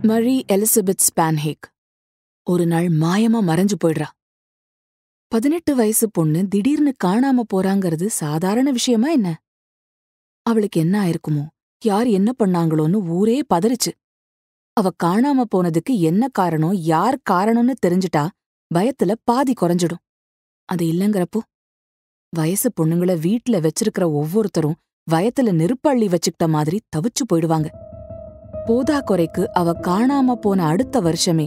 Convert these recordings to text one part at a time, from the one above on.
மரி Elizabeth ஸ்பான்ஹேக் ஒரு நாள் மாயமா மறைஞ்சு போயிடுறா. 18 வயசு பொண்ணு திடீர்னு காணாம போறாங்கிறது சாதாரண விஷயமா என்ன? அவளுக்கு என்ன ஆயிருக்குமோ, யார் என்ன பண்ணாங்களோன்னு ஊரே பதறிச்சு. அவ காணாம போனதுக்கு என்ன காரணம், யார் காரணம்னு தெரிஞ்சுட்டா பயத்துல பாதி குறைஞ்சிடும். அது இல்லங்கறப்போ வயசு பொண்ணுங்கள வீட்ல வச்சிருக்கிற ஒவ்வொருத்தரும் வயத்துல நெருப்பள்ளி வச்சுக்கிட்ட மாதிரி தவிச்சு போயிடுவாங்க. போதா குறைக்கு அவ காணாம போன அடுத்த வருஷமே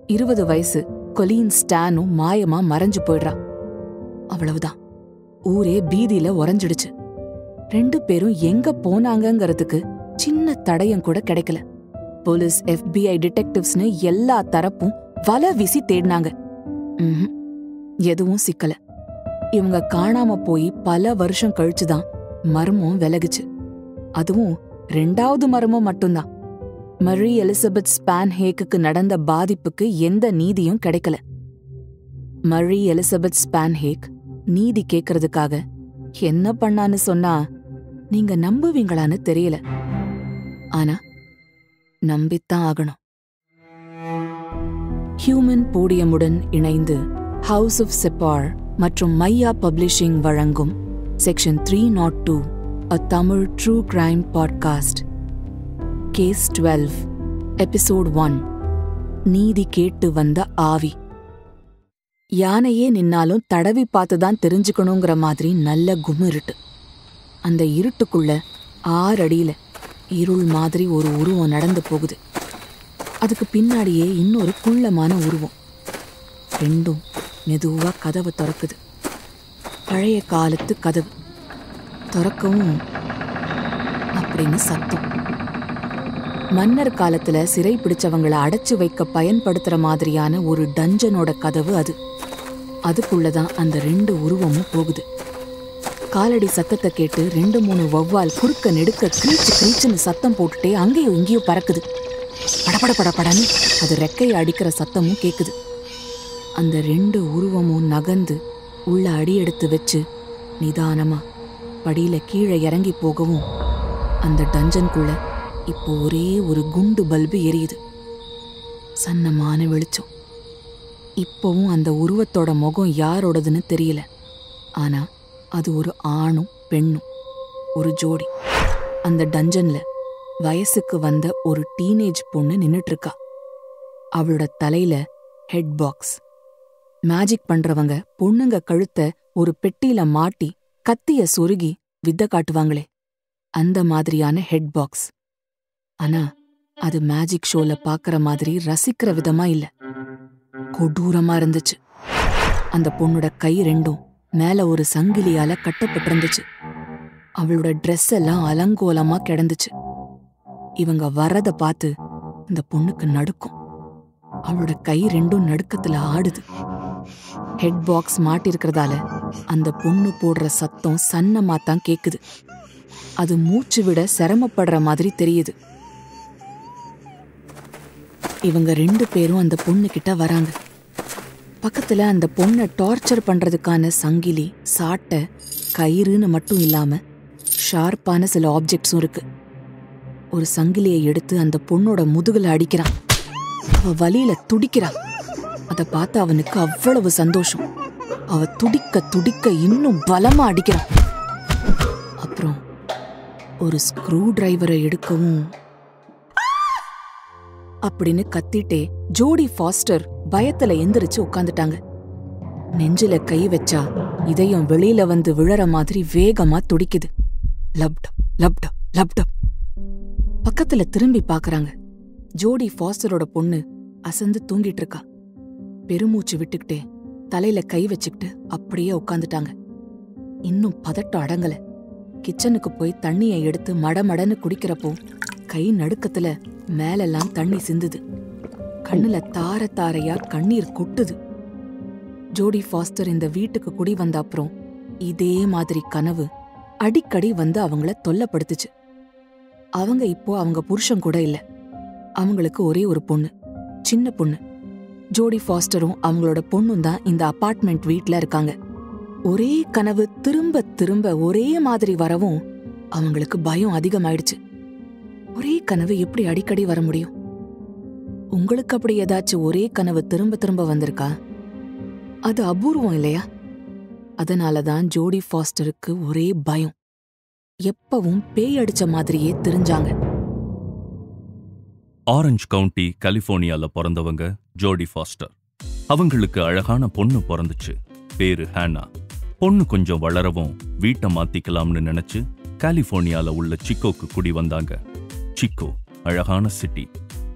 20 வயசு கொலீன் ஸ்டானும் மாயமா மறைஞ்சு போயிடுறா. அவ்வளவுதான், ஊரே பீதியில உறைஞ்சிடுச்சு. 2 பேரும் எங்க போனாங்கங்கிறதுக்கு சின்ன தடயம் கூட கிடைக்கல. போலீஸ், FBI டிடெக்டிவ்ஸ்னு எல்லா தரப்பும் வலை வீசி தேடினாங்க. எதுவும் சிக்கல. இவங்க காணாம போய் பல வருஷம் கழிச்சுதான் மர்மம் விலகுச்சு. அதுவும் 2வது மர்மம் மட்டும்தான். மரி எலிசபெத் ஸ்பான்ஹேக்கு நடந்த பாதிப்புக்கு எந்த நீதியும் கிடைக்கல. மரி எலிசபெத் ஸ்பான்ஹேக் நீதி கேட்கறதுக்காக என்ன பண்ணான்னு சொன்னா நீங்க நம்புவீங்களான்னு தெரியல. ஆனா நம்பித்தான் ஆகணும். ஹியூமன் போடியமுடன் இணைந்து ஹவுஸ் ஆஃப் செப்பார் மற்றும் மையா பப்ளிஷிங் வழங்கும் section 302 A Tamil True Crime Podcast. Case 12, Episode 1. நீதி கேட்டு வந்த ஆவி. யானையே நின்னாலும் தடவி பார்த்துதான் தெரிஞ்சுக்கணுங்கிற மாதிரி நல்ல குமிருட்டு. அந்த இருட்டுக்குள்ள 6 அடியில இருள் மாதிரி ஒரு உருவம் நடந்து போகுது. அதுக்கு பின்னாடியே இன்னொரு குள்ளமான உருவம். 2ம் மெதுவா கதவை திறக்குது. பழைய காலத்து கதவு திறக்கவும் அப்படின்னு சத்தம். மன்னர் காலத்துல சிறை பிடிச்சவங்களை அடைச்சு வைக்க பயன்படுத்துற மாதிரியான ஒரு டஞ்சனோட கதவு அது. அதுக்குள்ளதான் அந்த 2 உருவமும் போகுது. காலடி சத்தத்தை கேட்டு 2-3 வௌவால் குறுக்க நெடுக்க கிரீச்சு கிரீச்சுன்னு சத்தம் போட்டுட்டே அங்கேயும் இங்கேயும் பறக்குது. படபட படப்படன்னு அது ரெக்கையை அடிக்கிற சத்தமும் கேக்குது. அந்த 2 உருவமும் நகர்ந்து உள்ள அடி எடுத்து வச்சு நிதானமா படியில கீழே இறங்கி போகவும் அந்த டஞ்சனுக்குள்ள இப்போ ஒரே ஒரு குண்டு பல்பு எரியுது. சன்னமான வெளிச்சம். இப்போவும் அந்த உருவத்தோட முகம் யாரோடதுன்னு தெரியல. ஆனா அது ஒரு ஆணும் பெண்ணும், ஒரு ஜோடி. அந்த டஞ்சன்ல வயசுக்கு வந்த ஒரு டீனேஜ் பொண்ணு நின்னுட்டு இருக்கா. அவளோட தலையில ஹெட் பாக்ஸ். மேஜிக் பண்றவங்க பொண்ணுங்க கழுத்த ஒரு பெட்டியில மாட்டி கத்திய சொருகி வித்த காட்டுவாங்களே, அந்த மாதிரியான ஹெட் பாக்ஸ். ஆனா அது மேஜிக் ஷோல பாக்குற மாதிரி ரசிக்கிற விதமா இல்ல, கொடூரமா இருந்துச்சு. அந்த பொண்ணோட கை 2ம் மேல ஒரு சங்கிலியால கட்டப்பட்டிருந்துச்சு. அவளோட ட்ரெஸ் எல்லாம் அலங்கோலமா கிடந்துச்சு. இவங்க வர்றத பார்த்து இந்த பொண்ணுக்கு நடுக்கும். அவளோட கை 2ம் நடுக்கத்துல ஆடுது. ஹெட் பாக்ஸ் மாட்டிருக்கிறதால அந்த பொண்ணு போடுற சத்தம் சன்னமாத்தான் கேக்குது. அது மூச்சு விட சிரமப்படுற மாதிரி தெரியுது. இவங்க 2 பேரும் அந்த பொண்ணு கிட்ட வராங்க. பக்கத்துல அந்த பொண்ணை டார்ச்சர் பண்றதுக்கான சங்கிலி, சாட்டை, கயிறுன்னு மட்டும் இல்லாம ஷார்ப்பான சில ஆப்ஜெக்ட்ஸும் இருக்கு. ஒரு சங்கிலியை எடுத்து அந்த பொண்ணோட முதுகுல அடிக்கிறான். அவ வலியில துடிக்கிறா. அதை பார்த்து அவனுக்கு அவ்வளவு சந்தோஷம். அவ துடிக்க துடிக்க இன்னும் பலமா அடிக்கிறான். அப்புறம் ஒரு ஸ்க்ரூ டிரைவரை எடுக்கவும் அப்படின்னு கத்திட்டே ஜோடி ஃபாஸ்டர் பயத்துல எந்திரிச்சு உட்காந்துட்டாங்க. நெஞ்சில கை வச்சா இதயம் வெளியில வந்து விழற மாதிரி வேகமா துடிக்குது. லப்ட லப்ட லப்ட. பக்கத்துல திரும்பி பாக்குறாங்க. ஜோடி ஃபாஸ்டரோட பொண்ணு அசந்து தூங்கிட்டு இருக்கா. பெருமூச்சு விட்டுக்கிட்டே தலையில கை வச்சுக்கிட்டு அப்படியே உட்காந்துட்டாங்க. இன்னும் பதட்டம் அடங்கல. கிச்சனுக்கு போய் தண்ணியை எடுத்து மடமடன்னு குடிக்கிறப்போ கை நடுக்கத்துல மேலெல்லாம் தண்ணி சிந்துது. கண்ணுல தார தாரையா கண்ணீர் கொட்டுது. ஜோடி ஃபாஸ்டர் இந்த வீட்டுக்கு குடி வந்த அப்புறம் இதே மாதிரி கனவு அடிக்கடி வந்து அவங்கள தொல்லப்படுத்துச்சு. அவங்க இப்போ அவங்க புருஷன் கூட இல்ல. அவங்களுக்கு ஒரே ஒரு பொண்ணு, சின்ன பொண்ணு. ஜோடி ஃபாஸ்டரும் அவங்களோட பொண்ணும் தான் இந்த அபார்ட்மெண்ட் வீட்ல இருக்காங்க. ஒரே கனவு திரும்ப திரும்ப ஒரே மாதிரி வரவும் அவங்களுக்கு பயம் அதிகமாயிடுச்சு. ஒரே கனவு எப்படி அடிக்கடி வர முடியும்? உங்களுக்கு அப்படி ஏதாச்சும் ஒரே கனவு திரும்ப திரும்ப வந்திருக்கா? அது அபூர்வம் இல்லையா? அதனாலதான் ஜோடி ஃபாஸ்டருக்கு ஒரே பயம். எப்பவும் பேய் அடிச்ச மாதிரியே தெரிஞ்சாங்க. ஆரஞ்சு கவுண்டி கலிபோர்னியால பிறந்தவங்க ஜோடி ஃபாஸ்டர். அவங்களுக்கு அழகான பொண்ணு பிறந்துச்சு. பேரு ஹேனா. பொண்ணு கொஞ்சம் வளரவும் வீட்டை மாத்திக்கலாம்னு நினைச்சு கலிபோர்னியால உள்ள சிக்கோக்கு குடி வந்தாங்க. சிக்கோ அழகான சிட்டி,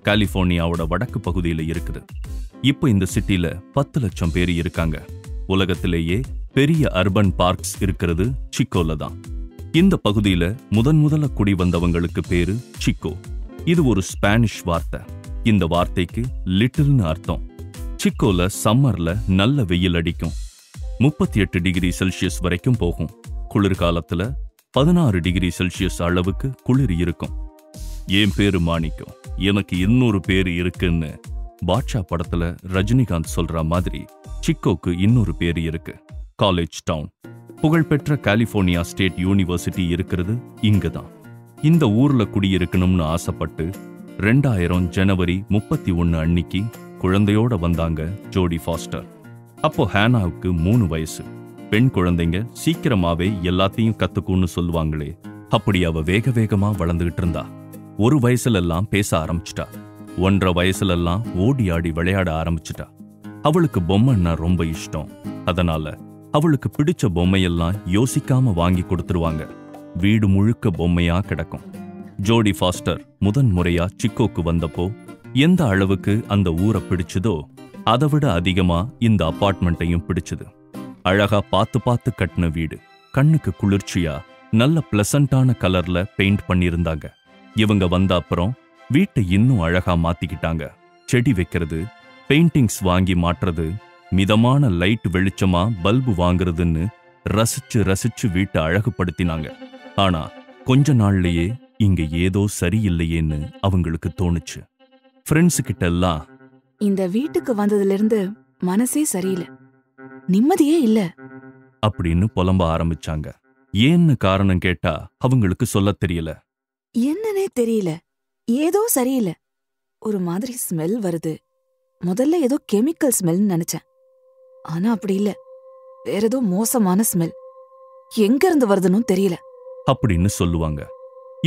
கலிபோர்னியாவோட வடக்கு பகுதியில இருக்குது. இப்போ இந்த சிட்டில 10 லட்சம் பேர் இருக்காங்க. உலகத்திலேயே பெரிய அர்பன் பார்க்ஸ் இருக்கிறது சிக்கோல தான். இந்த பகுதியில முதல்ல குடி வந்தவங்களுக்கு பேரு சிக்கோ. இது ஒரு ஸ்பானிஷ் வார்த்தை. இந்த வார்த்தைக்கு லிட்டில்னு அர்த்தம். சிக்கோல சம்மர்ல நல்ல வெயில் அடிக்கும். 38 டிகிரி செல்சியஸ் வரைக்கும் போகும். குளிர்காலத்துல 16 டிகிரி செல்சியஸ் அளவுக்கு குளிர் இருக்கும். என் பேரு மாணிக்கம், எனக்கு இன்னொரு பேரு இருக்குன்னு பாட்ஷா படத்துல ரஜினிகாந்த் சொல்ற மாதிரி சிக்கோக்கு இன்னொரு பேரு இருக்கு, காலேஜ் டவுன். புகழ்பெற்ற கலிபோர்னியா ஸ்டேட் யூனிவர்சிட்டி இருக்கிறது இங்கதான். இந்த ஊர்ல குடியிருக்கணும்னு ஆசைப்பட்டு 2000 ஜனவரி 31 அன்னிக்கு குழந்தையோட வந்தாங்க ஜோடி ஃபாஸ்டர். அப்போ ஹேனாவுக்கு 3 வயசு. பெண் குழந்தைங்க சீக்கிரமாவே எல்லாத்தையும் கத்துக்கும்னு சொல்லுவாங்களே, அப்படி அவ வேக வேகமா வளர்ந்துகிட்டு இருந்தா. 1 வயசுல எல்லாம் பேச ஆரம்பிச்சிட்டா. 1.5 வயசுல எல்லாம் ஓடி ஆடி விளையாட ஆரம்பிச்சிட்டா. அவளுக்கு பொம்மைன்னா ரொம்ப இஷ்டம். அதனால அவளுக்கு பிடிச்ச பொம்மையெல்லாம் யோசிக்காம வாங்கி கொடுத்துருவாங்க. வீடு முழுக்க பொம்மையா கிடக்கும். ஜோடி ஃபாஸ்டர் முறையா சிக்கோக்கு வந்தப்போ எந்த அளவுக்கு அந்த ஊரை பிடிச்சதோ அதை விட அதிகமா இந்த அபார்ட்மெண்ட்டையும் பிடிச்சது. அழகா பார்த்து கட்டின வீடு, கண்ணுக்கு குளிர்ச்சியா நல்ல பிளசண்டான கலர்ல பெயிண்ட் பண்ணியிருந்தாங்க. இவங்க வந்த அப்புறம் வீட்டை இன்னும் அழகா மாத்திக்கிட்டாங்க. செடி வைக்கிறது, பெயிண்டிங்ஸ் வாங்கி மாற்றுறது, மிதமான லைட் வெளிச்சமா பல்பு வாங்குறதுன்னு ரசிச்சு வீட்டை அழகுபடுத்தினாங்க. ஆனா கொஞ்ச நாள்லயே இங்க ஏதோ சரியில்லையேன்னு அவங்களுக்கு தோணுச்சு. ஃப்ரெண்ட்ஸ் கிட்ட எல்லாம், இந்த வீட்டுக்கு வந்ததுல இருந்து மனசே சரியில்லை, நிம்மதியே இல்ல அப்படின்னு புலம்ப ஆரம்பிச்சாங்க. ஏன்னு காரணம் கேட்டா அவங்களுக்கு சொல்ல தெரியல. என்னன்னே தெரியல, ஏதோ சரியில்லை, ஒரு மாதிரி ஸ்மெல் வருது. முதல்ல ஏதோ கெமிக்கல் ஸ்மெல்னு நினைச்சேன். ஆனா அப்படி இல்ல, வேற ஏதோ மோசமான ஸ்மெல், எங்க இருந்து வருதுன்னு தெரியல அப்படின்னு சொல்லுவாங்க.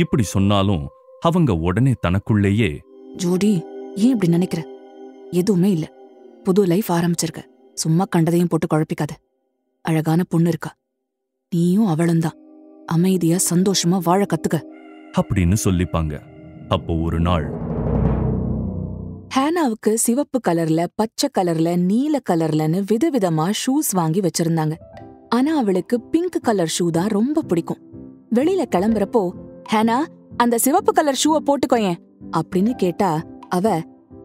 இப்படி சொன்னாலும் அவங்க உடனே தனக்குள்ளேயே, ஜோடி ஏன் இப்படி நினைக்கிற? எதுவுமே இல்ல, புது லைஃப் ஆரம்பிச்சிருக்க, சும்மா கண்டதையும் போட்டு குழப்பிக்காத. அழகான பொண்ணு இருக்கா, நீயும் அவளும்தான், அமைதியா சந்தோஷமா வாழ கத்துக்க அப்படின்னு சொல்லிப்பாங்க. அப்போ ஒரு நாள் ஹேனாவுக்கு சிவப்பு கலர்ல, பச்சை கலர்ல, நீல கலர்லன்னு விதவிதமா ஷூஸ் வாங்கி வச்சிருந்தாங்க. ஆனா அவளுக்கு பிங்க் கலர் ஷூ தான் ரொம்ப பிடிக்கும். வெளியில கிளம்புறப்போ, ஹேனா அந்த சிவப்பு கலர் ஷூவை போட்டுக்கோயேன் அப்படின்னு கேட்டா அவ,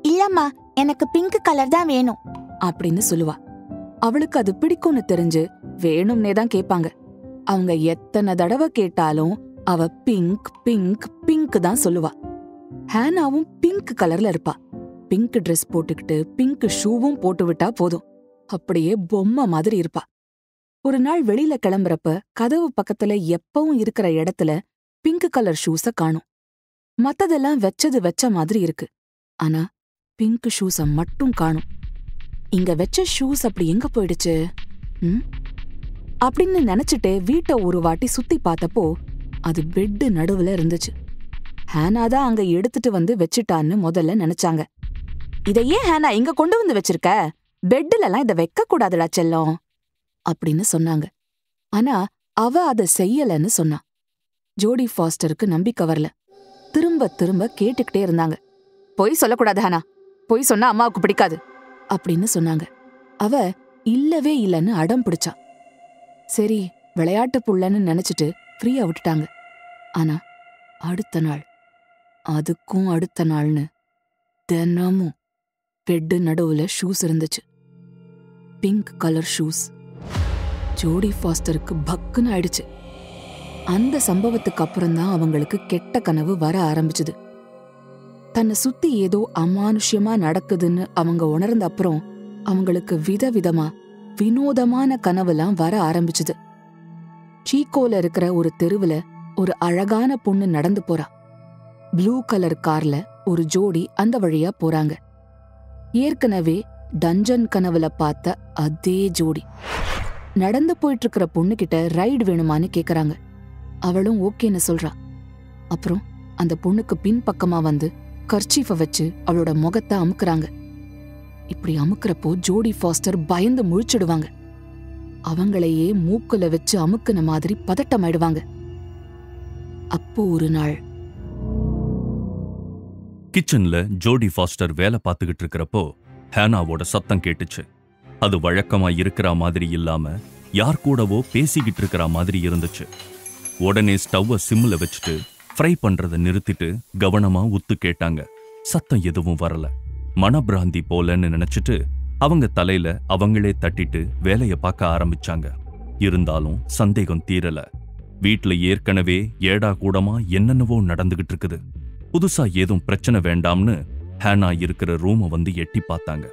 இல்லம்மா எனக்கு பிங்க் கலர் தான் வேணும் அப்படின்னு சொல்லுவா. அவளுக்கு அது பிடிக்கும்னு தெரிஞ்சு வேணும்னே தான் கேட்பாங்க. அவங்க எத்தனை தடவை கேட்டாலும் அவ பிங்க் பிங்க் பிங்க் தான் சொல்லுவா. ஹேனாவும் பிங்க் கலர்ல இருப்பா. பிங்க் ட்ரெஸ் போட்டுக்கிட்டு பிங்க் ஷூவும் போட்டு விட்டா போதும், அப்படியே பொம்மை மாதிரி இருப்பா. ஒரு நாள் வெளியில கிளம்புறப்ப கதவு பக்கத்துல எப்பவும் இருக்கிற இடத்துல பிங்க் கலர் ஷூஸ காணும். மத்ததெல்லாம் வெச்சது வெச்ச மாதிரி இருக்கு, ஆனா பிங்க் ஷூஸ மட்டும் காணும். இங்க வெச்ச ஷூஸ் அப்படி எங்க போயிடுச்சு அப்படின்னு நினைச்சிட்டு வீட்டை ஒரு வாட்டி சுத்தி பார்த்தப்போ அது பெட்டு நடுவுல இருந்துச்சு. ஹேனாதான் அங்க எடுத்துட்டு வந்து வச்சுட்டான்னு முதல்ல நினைச்சாங்க. இத ஏன் ஹேனா இங்க கொண்டு வந்து வச்சிருக்க? பெட்டுல எல்லாம் இத வைக்க கூடாதுடா செல்லம் அப்படின்னு சொன்னாங்க. ஆனா அவ அத செய்யலன்னு சொன்னா. ஜோடி ஃபாஸ்டருக்கு நம்பிக்கை வரல. திரும்ப திரும்ப கேட்டுக்கிட்டே இருந்தாங்க. பொய் சொல்லக்கூடாது ஹேனா, பொய் சொன்னா அம்மாவுக்கு பிடிக்காது அப்படின்னு சொன்னாங்க. அவ இல்லவே இல்லன்னு அடம் பிடிச்சா. சரி விளையாட்டு புள்ளன்னு நினைச்சிட்டு ஃப்ரீயா விட்டுட்டாங்க. ஆனா அடுத்த நாள், அதுக்கும் அடுத்த நாள்னு தினமும் பெட்டு நடுவுல ஷூஸ் இருந்துச்சு, பிங்க் கலர் ஷூஸ். ஜோடி ஃபாஸ்டருக்கு பக்குன்னு ஆயிடுச்சு. அந்த சம்பவத்துக்கு அப்புறம்தான் அவங்களுக்கு கெட்ட கனவு வர ஆரம்பிச்சுது. தன்னை சுத்தி ஏதோ அமானுஷ்யமா நடக்குதுன்னு அவங்க உணர்ந்த அப்புறம் அவங்களுக்கு விதவிதமா வினோதமான கனவுலாம் வர ஆரம்பிச்சுது. சீக்கோல இருக்கிற ஒரு தெருவுல ஒரு அழகான பொண்ணு நடந்து போறா. ப்ளூ கலர் கார்ல ஒரு ஜோடி அந்த வழியா போறாங்க. ஏற்கனவே டஞ்சன் கனவுல பார்த்த அதே ஜோடி. நடந்து போயிட்டு இருக்கிற பொண்ணுகிட்ட ரைடு வேணுமான்னு கேக்குறாங்க. அவளும் ஓகேன்னு சொல்றா. அப்புறம் அந்த பொண்ணுக்கு பின்பக்கமா வந்து கர்ச்சீஃபை வச்சு அவளோட முகத்தை அமுக்குறாங்க. இப்படி அமுக்குறப்போ ஜோடி ஃபாஸ்டர் பயந்து முழிச்சிடுவாங்க. அவங்களையே மூக்குல வச்சு அமுக்குன மாதிரி பதட்டமாயிடுவாங்க. அப்போ ஒரு நாள் கிச்சன்ல ஜோடி ஃபாஸ்டர் வேலை பார்த்துக்கிட்டு இருக்கிறப்போ ஹேனாவோட சத்தம் கேட்டுச்சு. அது வழக்கமா இருக்கிற மாதிரி இல்லாம யார் கூடவோ பேசிக்கிட்டு இருக்கிற மாதிரி இருந்துச்சு. உடனே ஸ்டவ்வை சிம்ல வச்சுட்டு ஃப்ரை பண்றதை நிறுத்திட்டு கவனமா உத்து கேட்டாங்க. சத்தம் எதுவும் வரல. மனப்பிராந்தி போலன்னு நினைச்சிட்டு அவங்க தலையில அவங்களே தட்டிட்டு வேலைய பார்க்க ஆரம்பிச்சாங்க. இருந்தாலும் சந்தேகம் தீரல. வீட்டுல ஏற்கனவே ஏடா கூடமா என்னென்னவோ நடந்துகிட்டு இருக்குது. புதுசா ஏதும் பிரச்சனை வேண்டாம்னு ஹேனா இருக்கிற ரூமை வந்து எட்டி பார்த்தாங்க.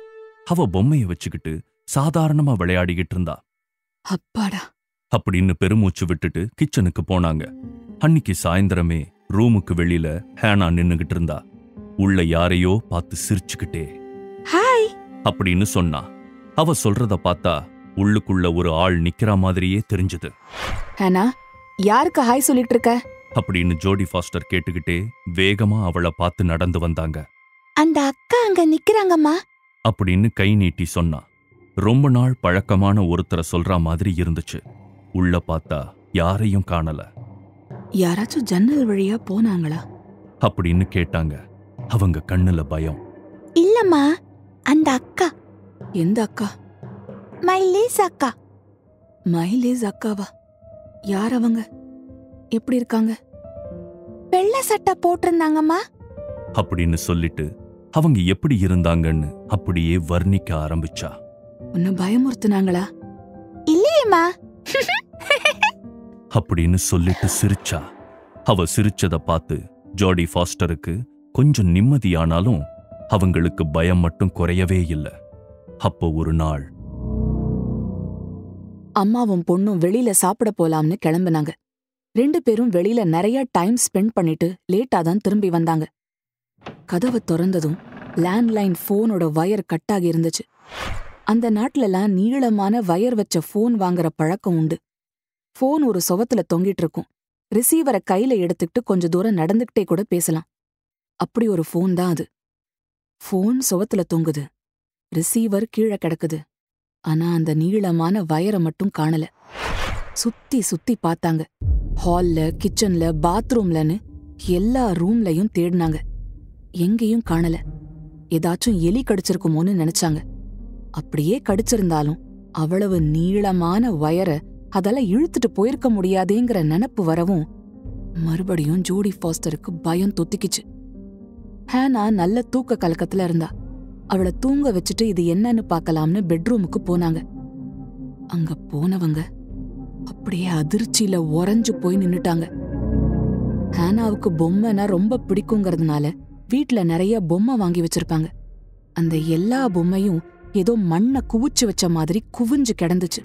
அவ பொம்மைய வச்சுக்கிட்டு சாதாரணமா விளையாடிக்கிட்டு இருந்தா. அப்பாடா அப்படின்னு பெருமூச்சு விட்டுட்டு கிச்சனுக்கு போனாங்க. அன்னிக்கு சாயந்தரமே ரூமுக்கு வெளியில ஹேனா நின்னுகிட்டு இருந்தா. உள்ள யாரையோ பார்த்து சிரிச்சுக்கிட்டே ஹாய் அப்படின்னு சொன்னா. அவ சொல்றத பார்த்தா உள்ளுக்குள்ள ஒரு ஆள் நிக்கிற மாதிரியே தெரிஞ்சது. ஹேனா, யாருக்கு ஹாய் சொல்லிட்டு இருக்க அப்படின்னு ஜோடி ஃபாஸ்டர் கேட்டுக்கிட்டே வேகமா அவளை பார்த்து நடந்து வந்தாங்க. அந்த அக்கா அங்க நிக்கிறாங்கம்மா அப்படின்னு கை நீட்டி சொன்னா. ரொம்ப நாள் பழக்கமான ஒருத்தரை சொல்ற மாதிரி இருந்துச்சு. உள்ள பார்த்தா யாரையும் காணல. யாராச்சும் ஜன்னல் வழியா போனாங்களா அப்படின்னு கேட்டாங்க. அவங்க கண்ணுல பயம். இல்லம்மா, அந்த அக்கா. எந்த அக்கா? மைலேஸ் அக்கா. மைலேஸ் அக்காவா? யார் அவங்க? எப்படி இருக்காங்க? வெள்ளை சட்டை போட்டிருந்தாங்கம்மா அப்படின்னு சொல்லிட்டு அவங்க எப்படி இருந்தாங்கன்னு அப்படியே வர்ணிக்க ஆரம்பிச்சா. உன்னை பயமுறுத்துனாங்களா? இல்லையேம்மா அப்படின்னு சொல்லிட்டு சிரிச்சா. அவ சிரிச்சத பார்த்து ஜோடி ஃபாஸ்டருக்கு கொஞ்சம் நிம்மதியானாலும் அவங்களுக்கு பயம் மட்டும் குறையவே இல்லை. அப்போ ஒரு நாள் அம்மாவும் பொண்ணும் வெளியில சாப்பிட போலாம்னு கிளம்புனாங்க. 2 பேரும் வெளியில நிறைய டைம் ஸ்பெண்ட் பண்ணிட்டு லேட்டா தான் திரும்பி வந்தாங்க. கதவை திறந்ததும் லேண்ட்லைன் போனோட வயர் கட்டாகி இருந்துச்சு. அந்த நாட்டிலெல்லாம் நீளமான வயர் வச்ச போன் வாங்குற பழக்கம் உண்டு. போன் ஒரு சுவத்துல தொங்கிட்டு இருக்கும். ரிசீவரை கையில எடுத்துக்கிட்டு கொஞ்ச தூரம் நடந்துகிட்டே கூட பேசலாம். அப்படி ஒரு போன் தான் அது. போன் சுவத்துல தொங்குது, ரிசீவர் கீழே கிடக்குது. ஆனா அந்த நீளமான வயரை மட்டும் காணல. சுத்தி சுத்தி பார்த்தாங்க. ஹால்ல, கிச்சன்ல, பாத்ரூம்லன்னு எல்லா ரூம்லயும் தேடினாங்க. எங்கேயும் காணல. ஏதாச்சும் எலி கடிச்சிருக்குமோன்னு நினைச்சாங்க. அப்படியே கடிச்சிருந்தாலும் அவ்வளவு நீளமான வயரை அதால இழுத்துட்டு போயிருக்க முடியாதேங்கிற நினைப்பு வரவும் மறுபடியும் ஜோடி ஃபாஸ்டருக்கு பயம் தொத்திக்கிச்சு. ஹேனா நல்ல தூக்க கலக்கத்துல இருந்தா. அவளை தூங்க வச்சுட்டு இது என்னன்னு பார்க்கலாம்னு பெட்ரூமுக்கு போனாங்க. அங்க போனவங்க அப்படியே அதிர்ச்சியில உறைஞ்சு போய் நின்னுட்டாங்க. ஹேனாவுக்கு பொம்மைனா ரொம்ப பிடிக்குங்கிறதுனால வீட்ல நிறைய பொம்மை வாங்கி வச்சிருப்பாங்க. அந்த எல்லா பொம்மையும் ஏதோ மண்ணை குவிச்சு வச்ச மாதிரி குவிஞ்சு கிடந்துச்சு.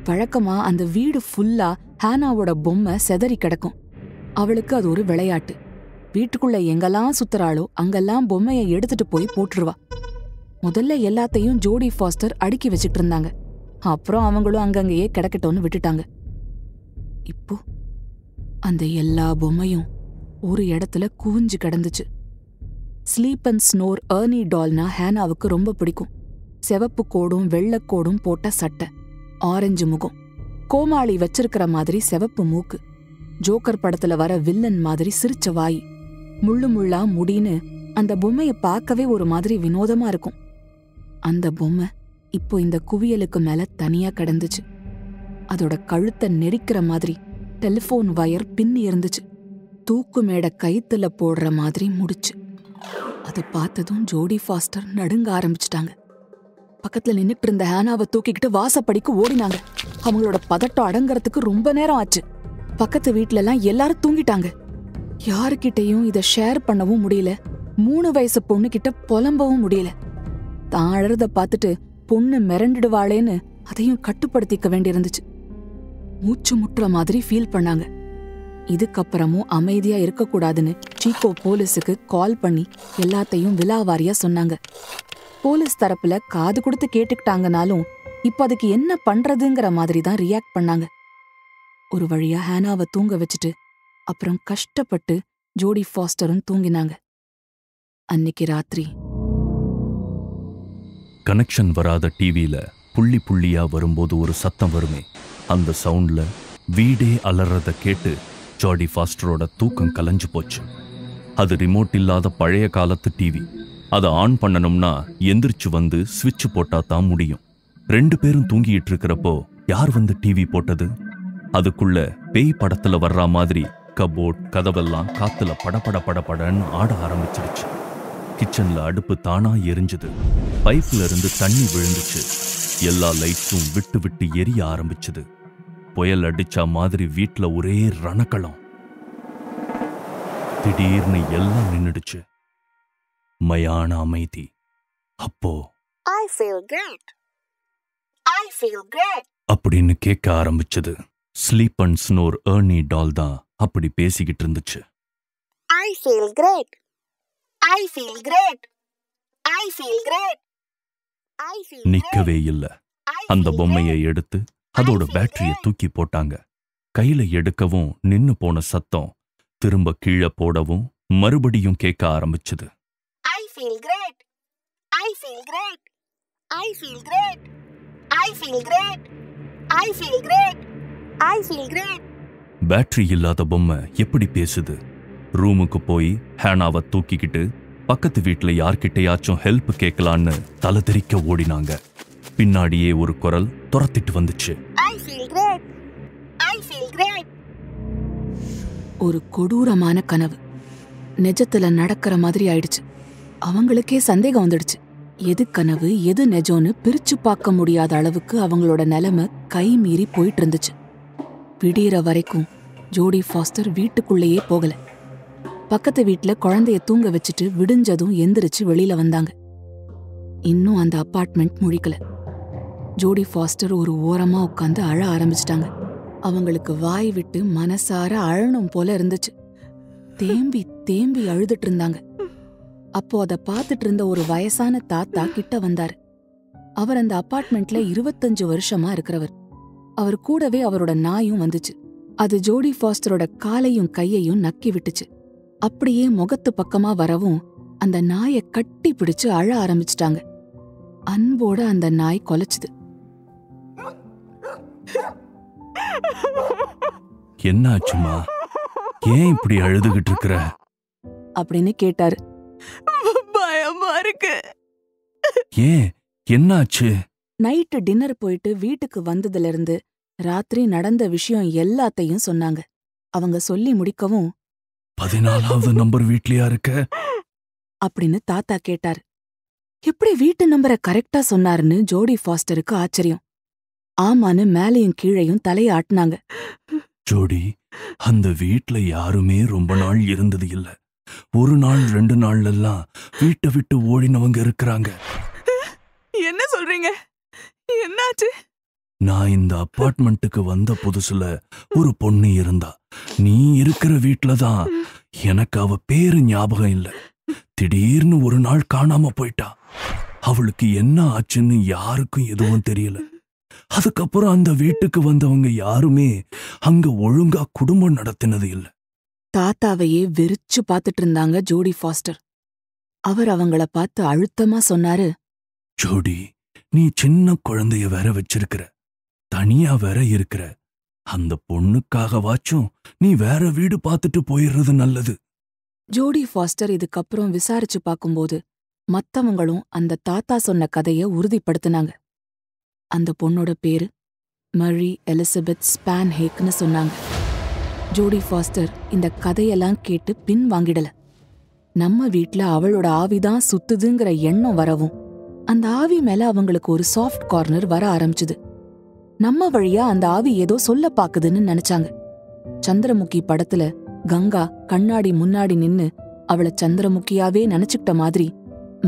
வழக்கமா அந்த வீடு ஃபுல்லா ஹேனாவோட பொம்மை செதறி கிடக்கும். அவளுக்கு அது ஒரு விளையாட்டு. வீட்டுக்குள்ள எங்கெல்லாம் சுத்துறாளோ அங்கெல்லாம் பொம்மையை எடுத்துட்டு போய் போட்டுருவா. முதல்ல எல்லாத்தையும் ஜோடி ஃபாஸ்டர் அடுக்கி வச்சிட்டு இருந்தாங்க. அப்புறம் அவங்களும் அங்கங்கேயே கிடக்கட்டோன்னு விட்டுட்டாங்க. இப்போ அந்த எல்லா பொம்மையும் ஒரு இடத்துல குவிஞ்சு கிடந்துச்சு. ஸ்லீப் அண்ட் ஸ்னோர் ஏர்னி டால்னா ஹேனாவுக்கு ரொம்ப பிடிக்கும். சிவப்பு கோடும் வெள்ளக்கோடும் போட்ட சட்டை, ஆரஞ்சு முகம், கோமாளி வச்சிருக்கிற மாதிரி சிவப்பு மூக்கு, ஜோக்கர் படத்துல வர வில்லன் மாதிரி சிரிச்ச வாய், முள்ளு முள்ளா முடின்னு அந்த பொம்மைய பார்க்கவே ஒரு மாதிரி வினோதமா இருக்கும். அந்த பொம்மை இப்போ இந்த குவியலுக்கு மேல தனியா கிடந்துச்சு. அதோட கழுத்தை நெரிக்கிற மாதிரி டெலிபோன் வயர் பின்னி இருந்துச்சு. தூக்கு மேட கயித்துல போடுற மாதிரி முடிச்சு. அதை பார்த்ததும் ஜோடி ஃபாஸ்டர் நடுங்க ஆரம்பிச்சிட்டாங்க. பக்கத்துல நின்னுட்டு இருந்த ஹேனாவை தூக்கிக்கிட்டு வாசப்படிக்கு ஓடினாங்க. அவங்களோட பதட்டம் அடங்கறதுக்கு ரொம்ப நேரம் ஆச்சு. பக்கத்து வீட்ல எல்லாம் எல்லாரும் தூங்கிட்டாங்க. யாருக்கிட்டையும் இதை ஷேர் பண்ணவும் முடியல. 3 வயசு பொண்ணு கிட்ட புலம்பவும் முடியல. தான் அழறத பார்த்துட்டு பொண்ணு மிரண்டுடுவாளேன்னு அதையும் கட்டுப்படுத்திக்க வேண்டியிருந்துச்சு. மூச்சு முட்டுற மாதிரி ஃபீல் பண்ணாங்க. இதுக்கப்புறமும் அமைதியா இருக்கக்கூடாதுன்னு சீக்கோ போலீஸுக்கு கால் பண்ணி எல்லாத்தையும் விலாவாரியா சொன்னாங்க. போலீஸ் தரப்புல காது கொடுத்து கேட்டுக்கிட்டாங்கனாலும் இப்ப அதுக்கு என்ன பண்றதுங்கிற மாதிரி தான் ரியாக்ட் பண்ணாங்க. ஒரு வழியா ஹேனாவை தூங்க வச்சுட்டு அப்புறம் கஷ்டப்பட்டு ஜோடி ஃபாஸ்டரும் தூங்கினாங்க. அன்னைக்கு ராத்திரி கனெக்ஷன் வராத டிவியில புள்ளி புள்ளியா வரும்போது ஒரு சத்தம் வருமே, அந்த சவுண்ட்ல வீடே அலறத கேட்டு ஜோடி ஃபாஸ்டரோட தூக்கம் கலைஞ்சு போச்சு. அது ரிமோட் இல்லாத பழைய காலத்து டிவி. அதை ஆன் பண்ணணும்னா எந்திரிச்சு வந்து ஸ்விட்ச் போட்டா தான் முடியும். 2 பேரும் தூங்கிட்டு இருக்கிறப்போ யார் வந்து டிவி போட்டது? அதுக்குள்ள பேய் படத்துல வர்ற மாதிரி கபோர்ட் கதவெல்லாம் காத்துல படபட படபடன்னு ஆட ஆரம்பிச்சிருச்சு. கிச்சன்ல அடுப்பு தானா எரிஞ்சுது. பைப்ல இருந்து தண்ணி விழுந்துச்சு. எல்லா லைட்ஸும் விட்டு விட்டு எரிய ஆரம்பிச்சுது. புயல் அடிச்சா மாதிரி வீட்ல ஒரே ரணக்களம். திடீர்னு எல்லாம் நின்னுடுச்சு. மயான அமைதி. அப்போ அப்படின்னு கேட்க ஆரம்பிச்சது. ஸ்லீப் அண்ட் ஸ்னோர் ஏர்னி டால் தான் அப்படி பேசிக்கிட்டு இருந்துச்சு. நிக்கவே இல்ல. அந்த பொம்மையை எடுத்து அதோட பேட்டரியை தூக்கி போட்டாங்க. கையில எடுக்கவும் நின்னு போன சத்தம் திரும்ப கீழே போடவும் மறுபடியும் கேட்க ஆரம்பிச்சது. பேட்டரி இல்லாத பொம்மை எப்படி பேசுது? ரூமுக்கு போய் ஹேனாவை தூக்கிக்கிட்டு பக்கத்து வீட்டுல யார்கிட்டயாச்சும் ஹெல்ப் கேட்கலான்னு தலை தெறிக்க ஓடினாங்க. பின்னாடியே ஒரு குரல் துரத்திட்டு வந்துச்சு. ஒரு கொடூரமான கனவு நிஜத்துல நடக்கிற மாதிரி ஆயிடுச்சு. அவங்களுக்கே சந்தேகம் வந்துடுச்சு. எது கனவு எது நெஜம்னு பிரிச்சு பார்க்க முடியாத அளவுக்கு அவங்களோட நிலைமை கை மீறி போயிட்டு இருந்துச்சு. விடியற வரைக்கும் ஜோடி ஃபாஸ்டர் வீட்டுக்குள்ளேயே போகல. பக்கத்து வீட்டுல குழந்தைய தூங்க வச்சுட்டு விடிஞ்சதும் எந்திரிச்சு வெளியில வந்தாங்க. இன்னும் அந்த அபார்ட்மெண்ட் முழிக்கல. ஜோடி ஃபாஸ்டர் ஒரு ஓரமா உட்காந்து அழ ஆரம்பிச்சிட்டாங்க. அவங்களுக்கு வாய் விட்டு மனசார அழணும் போல இருந்துச்சு. தேம்பி தேம்பி அழுதுட்டு இருந்தாங்க. அப்போ அதை பார்த்துட்டு இருந்த ஒரு வயசான தாத்தா கிட்ட வந்தாரு. அவர் அந்த அபார்ட்மெண்ட்ல 25 வருஷமா இருக்கிறவர். அவர் கூடவே அவரோட நாயும் வந்துச்சு. அது ஜோடி ஃபாஸ்டரோட காலையும் கையையும் நக்கி விட்டுச்சு. அப்படியே முகத்து பக்கமா வரவும் அந்த நாயை கட்டி பிடிச்சு அழ ஆரம்பிச்சிட்டாங்க. அன்போட அந்த நாய் கொலைச்சுது. என்னாச்சுமா? ஏன் இப்படி அழுதுகிட்டு இருக்கிற அப்படின்னு கேட்டாரு. பயமா இருக்கு. ஏன் என்னாச்சு? நைட்டு டின்னர் போயிட்டு வீட்டுக்கு வந்ததுல இருந்து ராத்திரி நடந்த விஷயம் எல்லாத்தையும் சொன்னாங்க. அவங்க சொல்லி முடிக்கவும் 14வது நம்பர் வீட்லயா இருக்க அப்படின்னு தாத்தா கேட்டாரு. எப்படி வீட்டு நம்பரை கரெக்டா சொன்னாருன்னு ஜோடி ஃபாஸ்டருக்கு ஆச்சரியம். ஆமான்னு மேலையும் கீழையும் தலைய ஆட்டினாங்க. ஜோடி, அந்த வீட்ல யாருமே ரொம்ப நாள் இருந்தது இல்ல. 1 நாள் 2 நாள்ல எல்லாம் வீட்டை விட்டு ஓடினவங்க இருக்கிறாங்க. என்ன சொல்றீங்க? என்னாச்சு? நான் இந்த அபார்ட்மெண்ட்டுக்கு வந்த புதுசுல ஒரு பொண்ணு இருந்தா. நீ இருக்கிற வீட்லதான். எனக்கு அவ பேரு ஞாபகம் இல்ல. திடீர்னு ஒரு நாள் காணாம போயிட்டா. அவளுக்கு என்ன ஆச்சுன்னு யாருக்கும் எதுவும் தெரியல. அதுக்கப்புறம் அந்த வீட்டுக்கு வந்தவங்க யாருமே அங்க ஒழுங்கா குடும்பம் நடத்தினது இல்ல. தாத்தாவையே வெறிச்சு பாத்துட்டு இருந்தாங்க ஜோடி ஃபாஸ்டர். அவர் அவங்கள பார்த்து அழுத்தமா சொன்னாரு. ஜோடி, நீ சின்ன குழந்தைய வேற வச்சிருக்கிற, தனியா வேற இருக்கிற. அந்த பொண்ணுக்காகவாச்சும் நீ வேற வீடு பார்த்துட்டு போயிடுறது நல்லது. ஜோடி ஃபாஸ்டர் இதுக்கப்புறம் விசாரிச்சு பார்க்கும்போது மத்தவங்களும் அந்த தாத்தா சொன்ன கதைய உறுதிப்படுத்தினாங்க. அந்த பொண்ணோட பேரு மரி எலிசபெத் ஸ்பான்ஹேக்னு சொன்னாங்க. ஜோடி ஃபாஸ்டர் இந்த கதையெல்லாம் கேட்டு பின் வாங்கிடல. நம்ம வீட்ல அவளோட ஆவிதான் சுத்துதுங்கிற எண்ணம் வரவும் அந்த ஆவி மேல அவங்களுக்கு ஒரு சாஃப்ட் கார்னர் வர ஆரம்பிச்சுது. நம்ம வழியா அந்த ஆவி ஏதோ சொல்ல பாக்குதுன்னு நினைச்சாங்க. சந்திரமுகி படத்துல கங்கா கண்ணாடி முன்னாடி நின்னு அவளை சந்திரமுகியாவே நினைச்சுக்கிட்ட மாதிரி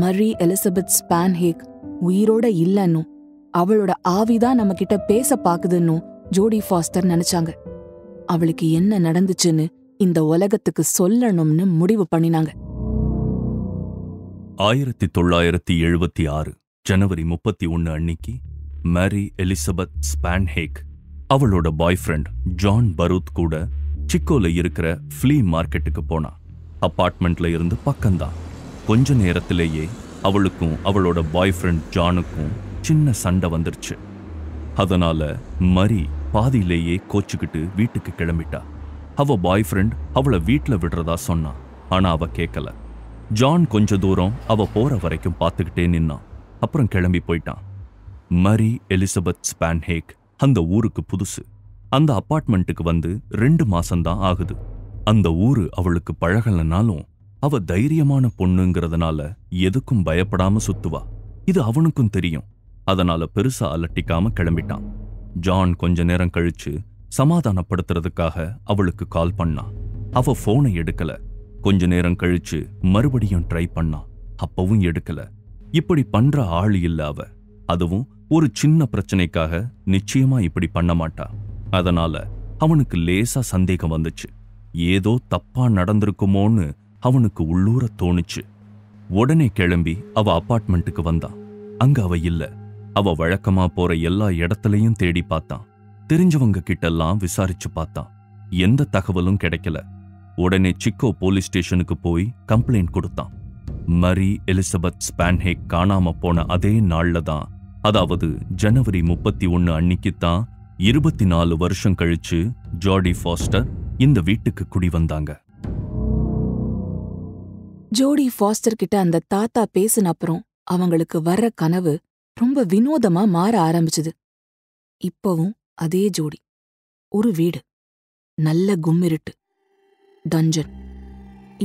மரி எலிசபெத் ஸ்பான்ஹேக் உயிரோட இல்லன்னும் அவளோட ஆவிதான் நம்ம கிட்ட பேச பாக்குதுன்னும் ஜோடி ஃபாஸ்டர் நினைச்சாங்க. அவளுக்கு என்ன நடந்துச்சுன்னு இந்த உலகத்துக்கு சொல்லணும்னு முடிவு பண்ணினாங்க. 1976 ஜனவரி 31 அன்னிக்கு மேரி எலிசபெத் ஸ்பான்ஹேக் அவளோட பாய் ஃப்ரெண்ட் ஜான் பரூத் கூட சிக்கோல இருக்கிற ஃப்ளீ மார்க்கெட்டுக்கு போனா. அப்பார்ட்மெண்ட்ல இருந்து பக்கம்தான். கொஞ்ச நேரத்திலேயே அவளுக்கும் அவளோட பாய் ஃப்ரெண்ட் ஜானுக்கும் சின்ன சண்டை வந்துருச்சு. அதனால மரி பாதியிலேயே கோச்சுக்கிட்டு வீட்டுக்கு கிளம்பிட்டா. அவ பாய் ஃப்ரெண்ட் அவளை வீட்டுல விடுறதா சொன்னான். ஆனா அவ கேட்கல. ஜான் கொஞ்ச தூரம் அவ போற வரைக்கும் பார்த்துக்கிட்டே நின்னான். அப்புறம் கிளம்பி போயிட்டான். மரி எலிசபெத் ஸ்பான்ஹேக் அந்த ஊருக்கு புதுசு. அந்த அப்பார்ட்மெண்ட்டுக்கு வந்து 2 மாசம்தான் ஆகுது. அந்த ஊரு அவளுக்கு பழகலனாலும் அவ தைரியமான பொண்ணுங்கிறதுனால எதுக்கும் பயப்படாம சுத்துவா. இது அவனுக்கும் தெரியும். அதனால பெருசா அலட்டிக்காம கிளம்பிட்டான். ஜான் கொஞ்ச நேரம் கழிச்சு சமாதானப்படுத்துறதுக்காக அவளுக்கு கால் பண்ணா. அவ போனை எடுக்கல. கொஞ்ச நேரம் கழிச்சு மறுபடியும் ட்ரை பண்ணா. அப்பவும் எடுக்கல. இப்படி பண்ற ஆள் இல்ல அவ. அதுவும் ஒரு சின்ன பிரச்சனைக்காக நிச்சயமா இப்படி பண்ண மாட்டா. அதனால அவனுக்கு லேசா சந்தேகம் வந்துச்சு. ஏதோ தப்பா நடந்திருக்குமோன்னு அவனுக்கு உள்ளூர தோணுச்சு. உடனே கிளம்பி அவ அப்பார்ட்மெண்ட்டுக்கு வந்தான். அங்க அவ இல்ல. அவ வழக்கமா போற எல்லா இடத்துலயும் தேடி பார்த்தான். தெரிஞ்சவங்க கிட்டெல்லாம் விசாரிச்சு பார்த்தான். எந்த தகவலும் கிடைக்கல. உடனே சிக்கோ போலீஸ் ஸ்டேஷனுக்கு போய் கம்ப்ளைண்ட் கொடுத்தான். மரி எலிசபெத் ஸ்பான்ஹேக் காணாம போன அதே நாள்ல தான், அதாவது ஜனவரி 31 அன்னிக்குத்தான் 24 வருஷம் கழிச்சு ஜோடி ஃபாஸ்டர் இந்த வீட்டுக்கு குடி வந்தாங்க. ஜோடி ஃபாஸ்டர் கிட்ட அந்த தாத்தா பேசின அப்புறம் அவங்களுக்கு வர்ற கனவு ரொம்ப வினோதமா மாற ஆரம்பிச்சுது. இப்பவும் அதே ஜோடி, ஒரு வீடு, நல்ல கும்மிருட்டு, டஞ்சன்.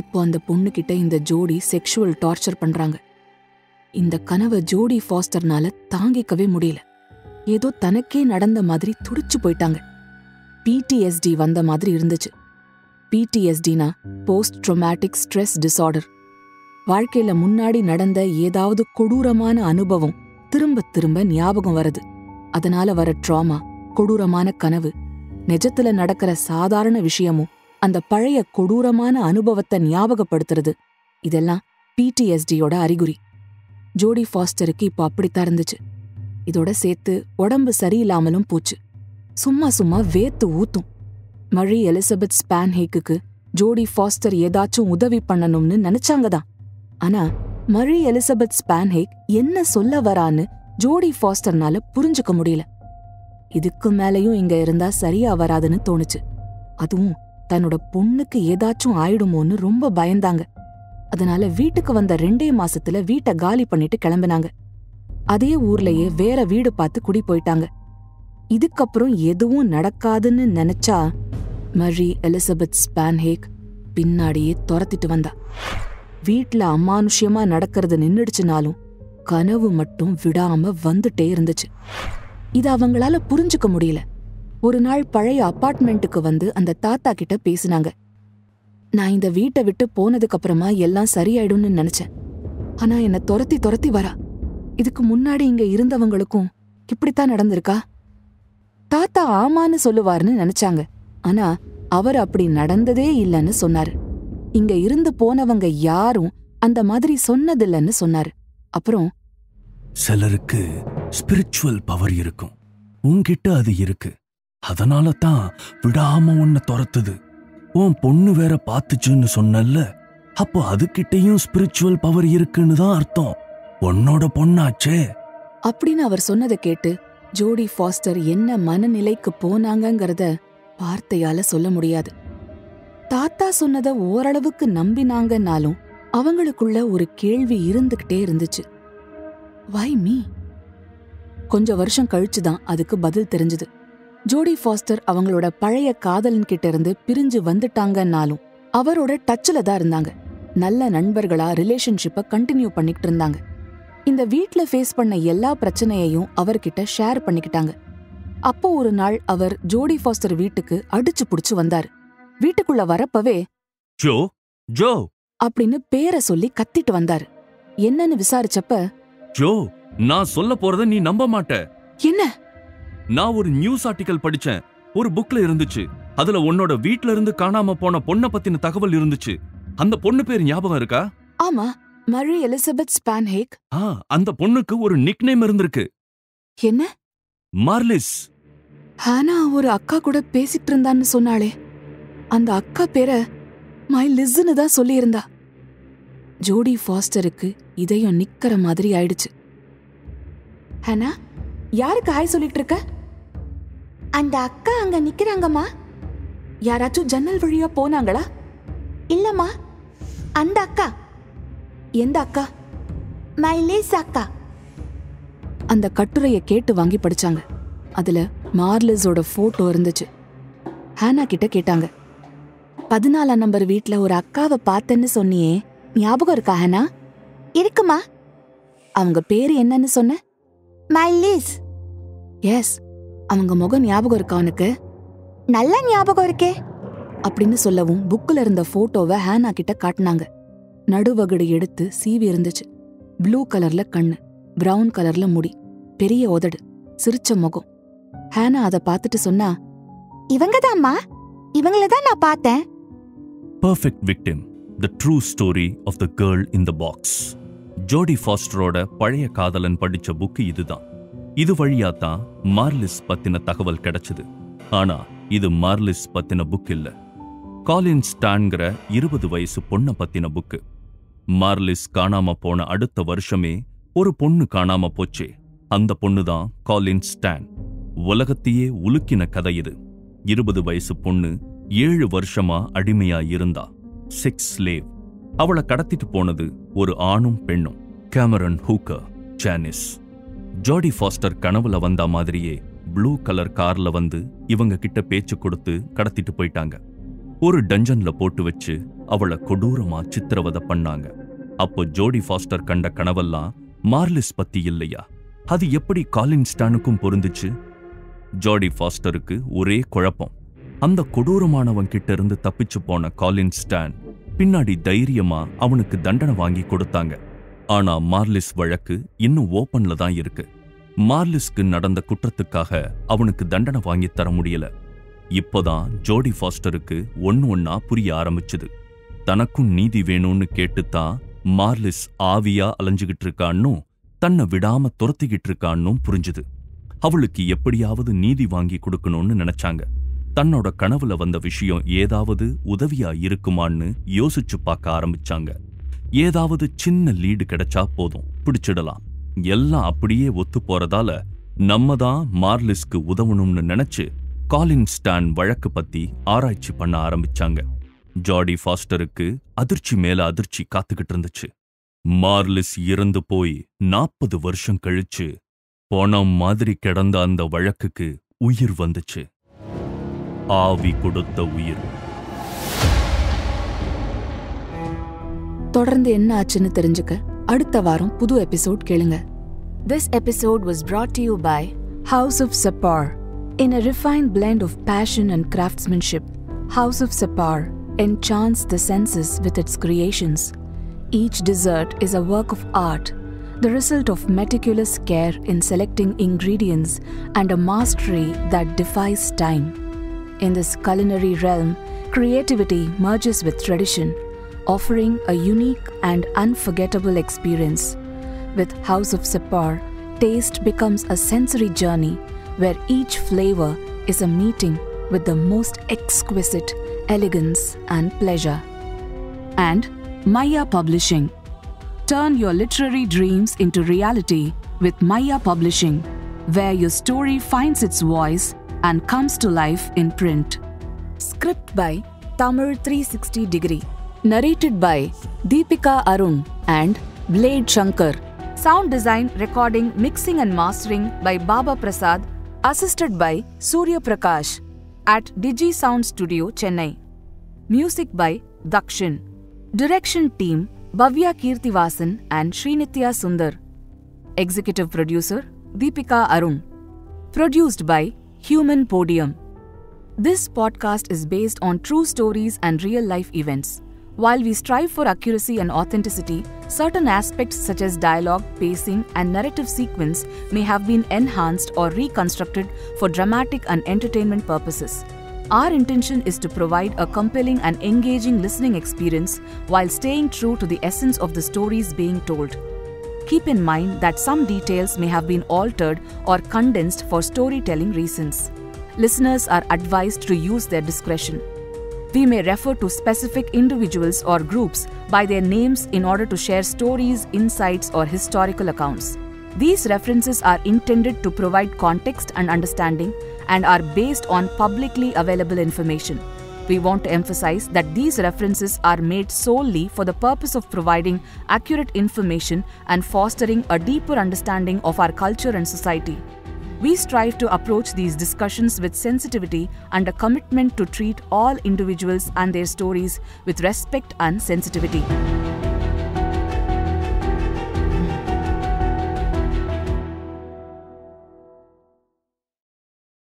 இப்போ அந்த பொண்ணுகிட்ட இந்த ஜோடி செக்ஷுவல் டார்ச்சர் பண்றாங்க. இந்த கனவை ஜோடி ஃபாஸ்டர்னால தாங்கிக்கவே முடியல. ஏதோ தனக்கே நடந்த மாதிரி துடிச்சு போயிட்டாங்க. PTSD வந்த மாதிரி இருந்துச்சு. PTSDனா போஸ்ட் ட்ரோமேட்டிக் ஸ்ட்ரெஸ் டிசார்டர். வாழ்க்கையில முன்னாடி நடந்த ஏதாவது கொடூரமான அனுபவம் திரும்ப திரும்ப ஞாபகம் வருது. அதனால வர ட்ராமா, கொடூரமான கனவு, நிஜத்துல நடக்கிற சாதாரண விஷயமும் அந்த பழைய கொடூரமான அனுபவத்தை ஞாபகப்படுத்துறது, இதெல்லாம் PTSDயோட அறிகுறி. ஜோடி ஃபாஸ்டருக்கு இப்போ அப்படித்தான் இருந்துச்சு. இதோட சேர்த்து உடம்பு சரியில்லாமலும் போச்சு. சும்மா சும்மா வேத்து ஊத்தும். மரி எலிசபெத் ஸ்பான்ஹேக்கு ஜோடி ஃபாஸ்டர் ஏதாச்சும் உதவி பண்ணணும்னு நினைச்சாங்கதான். ஆனா மரி எலிசபெத் ஸ்பான்ஹேக் என்ன சொல்ல வரான்னு ஜோடி ஃபாஸ்டர்னால புரிஞ்சுக்க முடியல. இதுக்கு மேலையும் இங்க இருந்தா சரியா வராதுன்னு தோணுச்சு. அதுவும் தன்னோட பொண்ணுக்கு ஏதாச்சும் ஆயிடுமோன்னு ரொம்ப பயந்தாங்க. அதனால வீட்டுக்கு வந்த 2 மாசத்துல வீட்டை காலி பண்ணிட்டு கிளம்பினாங்க. அதே ஊர்லயே வேற வீடு பார்த்து குடி போயிட்டாங்க. இதுக்கப்புறம் எதுவும் நடக்காதுன்னு நினைச்சா மரி எலிசபெத் ஸ்பான்ஹேக் பின்னாடியே துரத்திட்டு வந்தா. வீட்ல அமானுஷ்யமா நடக்கிறது நின்னுடுச்சுனாலும் கனவு மட்டும் விடாம வந்துட்டே இருந்துச்சு. இத அவங்களால புரிஞ்சுக்க முடியல. ஒரு நாள் பழைய அப்பார்ட்மெண்ட்டுக்கு வந்து அந்த தாத்தா கிட்ட பேசினாங்க. நான் இந்த வீட்டை விட்டு போனதுக்கு அப்புறமா எல்லாம் சரியாயிடும்னு நினைச்சேன். ஆனா என்ன துரத்தி துரத்தி வரா. இதுக்கு முன்னாடி இங்க இருந்தவங்களுக்கும் இப்படித்தான் நடந்திருக்கா? தாத்தா ஆமான்னு சொல்லுவாருன்னு நினைச்சாங்க. ஆனா அவர் அப்படி நடந்ததே இல்லைன்னு சொன்னாரு. இங்க இருந்து போனவங்க யாரும் அந்த மாதிரி சொன்னதில்லைன்னு சொன்னாரு. அப்புறம், சிலருக்கு ஸ்பிரிச்சுவல் பவர் இருக்கும். உன்கிட்ட அது இருக்கு. அதனால தான் விடாம உன்னை துரத்துது. உன் பொண்ணு வேற பாத்துச்சுன்னு சொன்னல்ல, அப்போ அதுகிட்டையும் ஸ்பிரிச்சுவல் பவர் இருக்குன்னு தான் அர்த்தம். உன்னோட பொண்ணாச்சே அப்படின்னு அவர் சொன்னதை கேட்டு ஜோடி ஃபாஸ்டர் என்ன மனநிலைக்கு போனாங்கங்கிறத வார்த்தையால சொல்ல முடியாது. தாத்தா சொன்னத ஓரளவுக்கு நம்பினாங்கன்னாலும் அவங்களுக்குள்ள ஒரு கேள்வி இருந்துகிட்டே இருந்துச்சு. Why me? கொஞ்ச வருஷம் கழிச்சுதான் அதுக்கு பதில் தெரிஞ்சது. ஜோடி ஃபாஸ்டர் அவங்களோட பழைய காதலன் கிட்ட இருந்து பிரிஞ்சு வந்துட்டாங்கன்னாலும் அவரோட டச்ல தான் இருந்தாங்க. நல்ல நண்பர்களா ரிலேஷன்ஷிப்பை கண்டினியூ பண்ணிக்கிட்டு இருந்தாங்க. இந்த வீட்ல ஃபேஸ் பண்ண எல்லா பிரச்சனையையும் அவர்கிட்ட ஷேர் பண்ணிக்கிட்டாங்க. அப்போ ஒரு நாள் அவர் ஜோடி ஃபாஸ்டர் வீட்டுக்கு அடிச்சு புடிச்சு வந்தாரு. வீட்டுக்குள்ள வரப்பவே ஜோ ஜோ அப்படின்னு பேரை சொல்லி கத்திட்டு வந்தாரு. என்னன்னு விசாரிச்சப்ப, ஜோ, நான் சொல்ல போறத நீ நம்ப மாட்ட. என்ன? நான் ஒரு நியூஸ் ஆர்டிக்கல் படிச்சேன். ஒரு புக்ல இருந்துச்சு. அதுல உன்னோட வீட்ல இருந்து காணாம போன பொண்ண பத்தின தகவல் இருந்துச்சு. அந்த பொண்ணு பேர் ஞாபகம் இருக்கா? ஆமா, மரி எலிசபெத் ஸ்பான்ஹேக். அந்த பொண்ணுக்கு ஒரு நிக்நேம் இருந்திருக்கு. என்ன? மார்லிஸ். ஹானா ஒரு அக்கா கூட பேசிட்டு இருந்தான்னு சொன்னாளே, அந்த அக்கா பேரை மை லிஸ்ன்னு தான் சொல்லியிருந்தா. ஜோடி ஃபாஸ்டருக்கு இதயம் நிக்கிற மாதிரி ஆயிடுச்சு. ஹானா, யாருக்கு ஹாய் சொல்லிட்டு இருக்க? அந்த அக்கா அங்க நிக்கிறாங்கம்மா. யாராச்சும் ஜன்னல் வழியா போனாங்களா? இல்லம்மா, அந்த அக்கா. எந்த அக்கா? மை லிஸ் அக்கா. அந்த கட்டுரையை கேட்டு வாங்கி படிச்சாங்க. அதுல மார்லிஸோட போட்டோ இருந்துச்சு. ஹானா கிட்ட கேட்டாங்க, 14 நம்பர் வீட்ல ஒரு அக்காவை பார்த்தேன்னு சொன்னியே, ஞாபகம் இருக்கா ஹானா? இருக்குமா. அவங்க பேரு என்னன்னு சொன்ன? My Liz. எஸ். அவங்க முகம் ஞாபகம் இருக்கா உனக்கு? நல்ல ஞாபகம் இருக்கே அப்படின்னு சொல்லவும் புக்ல இருந்த போட்டோவை ஹானா கிட்ட காட்டினாங்க. நடுவகடு எடுத்து சீவி இருந்துச்சு. ப்ளூ கலர்ல கண்ணு, பிரவுன் கலர்ல முடி, பெரிய உதடு, சிரிச்ச முகம். ஹானா அதை பார்த்துட்டு சொன்னா, இவங்கதாம்மா, இவங்களதான் நான் பார்த்தேன். Perfect victim, the true story of the girl in the box. Jodie ஃபாஸ்டரோட பழைய காதலன் படிச்ச புக்கு இதுதான். இது வழியாத்தான் மார்லிஸ் பத்தின தகவல் கிடைச்சது. ஆனா இது மார்லிஸ் பத்தின புக் இல்ல, காலின் ஸ்டான்கிற 20 வயசு பொண்ண பத்தின புக்கு. மார்லிஸ் காணாம போன அடுத்த வருஷமே ஒரு பொண்ணு காணாம போச்சே, அந்த பொண்ணுதான் காலின் ஸ்டான். உலகத்தையே உலுக்கின கதை இது. 20 வயசு பொண்ணு 7 வருஷமா அடிமையா இருந்தா, செக்ஸ் ஸ்லேவ். அவளை கடத்திட்டு போனது ஒரு ஆணும் பெண்ணும், கேமரன் ஹூக்கர், ஜானிஸ். ஜோடி ஃபாஸ்டர் கனவுல வந்த மாதிரியே ப்ளூ கலர் கார்ல வந்து இவங்க கிட்ட பேச்சு கொடுத்து கடத்திட்டு போயிட்டாங்க. ஒரு டஞ்சன்ல போட்டு வச்சு அவளை கொடூரமா சித்திரவதை பண்ணாங்க. அப்போ ஜோடி ஃபாஸ்டர் கண்ட கனவெல்லாம் மார்லிஸ் பத்தி இல்லையா? அது எப்படி காலின் ஸ்டானுக்கும் பொருந்துச்சு? ஜோடி ஃபாஸ்டருக்கு ஒரே குழப்பம். அந்த கொடூரமானவன் கிட்ட இருந்து தப்பிச்சு போன காலின் ஸ்டான் பின்னாடி தைரியமா அவனுக்கு தண்டனை வாங்கி கொடுத்தாங்க. ஆனா மார்லிஸ் வழக்கு இன்னும் ஓபன்ல தான் இருக்கு. மார்லிஸ்க்கு நடந்த குற்றத்துக்காக அவனுக்கு தண்டனை வாங்கி தர முடியல. இப்போதான் ஜோடி ஃபாஸ்டருக்கு ஒன்னா புரிய ஆரம்பிச்சுது. தனக்கும் நீதி வேணும்னு கேட்டுத்தான் மார்லிஸ் ஆவியா அலைஞ்சுகிட்டு இருக்கான்னும் தன்னை விடாம துரத்திக்கிட்டு இருக்கான்னும் புரிஞ்சுது. அவளுக்கு எப்படியாவது நீதி வாங்கி கொடுக்கணும்னு நினைச்சாங்க. தன்னோட கனவுல வந்த விஷயம் ஏதாவது உதவியா இருக்குமான்னு யோசிச்சு பார்க்க ஆரம்பிச்சாங்க. ஏதாவது சின்ன லீடு கிடைச்சா போதும், பிடிச்சிடலாம். எல்லாம் அப்படியே ஒத்து போறதால நம்ம தான் மார்லிஸ்க்கு உதவணும்னு நினைச்சு காலின் ஸ்டான் வழக்கு பத்தி ஆராய்ச்சி பண்ண ஆரம்பிச்சாங்க. ஜோடி ஃபாஸ்டருக்கு அதிர்ச்சி மேல அதிர்ச்சி காத்துக்கிட்டு இருந்துச்சு. மார்லிஸ் இறந்து போய் 40 வருஷம் கழிச்சு பணம் மாதிரி கிடந்த அந்த வழக்குக்கு உயிர் வந்துச்சு. ஆவி கொடுத்த உயிர். தொடர்ந்து என்ன ஆச்சுன்னு தெரிஞ்சுக்க அடுத்த வாரம் புது எபிசோட் கேளுங்க. This episode was brought to you by House of Sapar. In a refined blend of passion and craftsmanship, House of Sapar enchants the senses with its creations. Each dessert is a work of art, the result of meticulous care in selecting ingredients and a mastery that defies time. In this culinary realm, creativity merges with tradition, offering a unique and unforgettable experience. With House of Sapar, taste becomes a sensory journey where each flavor is a meeting with the most exquisite elegance and pleasure. And Maya Publishing. Turn your literary dreams into reality with Maya Publishing, where your story finds its voice and comes to life in print. Script by Tamil 360 Degree. Narrated by Deepika Arun and Blade Shankar. Sound design, recording, mixing and mastering by Baba Prasad. Assisted by Surya Prakash at Digi Sound Studio, Chennai. Music by Dakshin. Direction team Bhavya Kirtivasan and Srinitya Sundar. Executive producer Deepika Arun. Produced by Human Podium. This podcast is based on true stories and real-life events. While we strive for accuracy and authenticity, certain aspects such as dialogue, pacing, and narrative sequence may have been enhanced or reconstructed for dramatic and entertainment purposes. Our intention is to provide a compelling and engaging listening experience while staying true to the essence of the stories being told. Keep in mind that some details may have been altered or condensed for storytelling reasons. Listeners are advised to use their discretion. We may refer to specific individuals or groups by their names in order to share stories, insights, or historical accounts. These references are intended to provide context and understanding and are based on publicly available information. We want to emphasize that these references are made solely for the purpose of providing accurate information and fostering a deeper understanding of our culture and society. We strive to approach these discussions with sensitivity and a commitment to treat all individuals and their stories with respect and sensitivity.